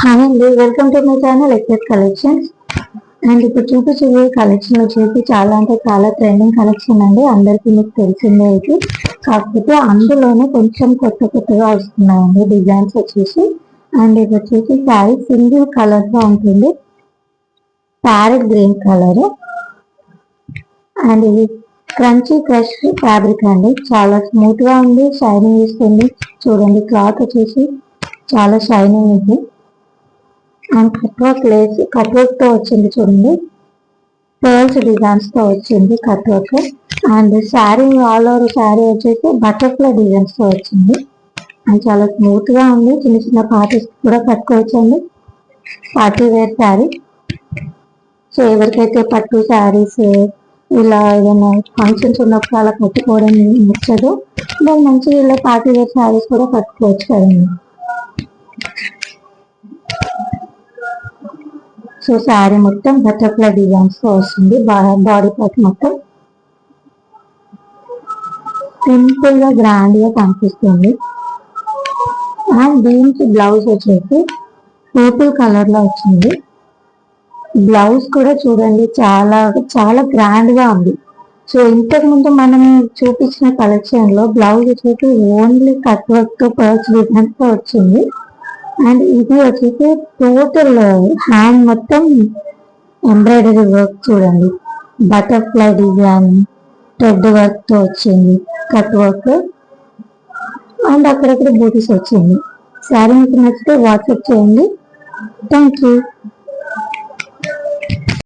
Hi అండి, welcome to my channel excess collections. And ఇప్పుడు చూపించే కలెక్షన్ వచ్చేసి చాలా అంటే చాలా ట్రెండింగ్ కలెక్షన్ అండి. అందరికీ మీకు తెలిసిందే ఇది. కాకపోతే అందులోనే కొంచెం కొత్త కొత్తగా వస్తున్నాయండి డిజైన్స్ వచ్చేసి. అండ్ ఇది వచ్చేసి శారీ సింగిల్ కలర్ గా ఉంటుంది, ప్యారెట్ గ్రీన్ కలర్. అండ్ ఇది క్రంచీ క్రష్ ఫ్యాబ్రిక్ అండి, చాలా స్మూత్ గా ఉంది, షైనింగ్ ఇస్తుంది. చూడండి క్లాత్ వచ్చేసి చాలా షైనింగ్ ఉంది. అండ్ కట్ వర్క్ తో వచ్చింది చూడండి, పర్ల్స్ డిజైన్స్ తో వచ్చింది cut work. And sari all over sari వచ్చేసి బటర్ఫ్లై డిజైన్స్ తో వచ్చింది. అండ్ చాలా స్మూత్ గా ఉంది, చిన్న చిన్న పార్టీస్ కూడా కట్టుకోవచ్చండి. Party wear sari. సో ఎవరికైతే పట్టు శారీస్ ఇలా ఏదైనా ఫంక్షన్స్ ఉన్నప్పుడు అలా కట్టుకోవడం నచ్చదు, దాని మంచిగా ఇలా పార్టీ వేర్ శారీస్ కూడా కట్టుకోవచ్చు కదండి. సో శారీ మొత్తం బటర్ఫ్లై డిజైన్స్ తో వస్తుంది. బాడీ పార్ట్ మొత్తం సింపుల్ గా గ్రాండ్ గా కనిపిస్తుంది. అండ్ దీనికి బ్లౌజ్ వచ్చేసి పర్పుల్ కలర్ లో వచ్చింది. బ్లౌజ్ కూడా చూడండి చాలా చాలా గ్రాండ్ గా ఉంది. సో ఇంతకు ముందు మనం చూపించిన కలెక్షన్ లో బ్లౌజ్ వచ్చేసి ఓన్లీ కట్ వర్క్ తో పర్ల్స్ డిజైన్స్ తో వచ్చింది. అండ్ ఇది వచ్చేసి టోటల్ హ్యాండ్ మొత్తం ఎంబ్రాయిడరీ వర్క్ చూడండి, బటర్ఫ్లై డిజైన్ థ్రెడ్ వర్క్ తో వచ్చింది, కట్ వర్క్. అండ్ అక్కడక్కడ బూటీస్ వచ్చింది. శారీ మీకు నచ్చితే వాట్సాప్ చేయండి. Thank you.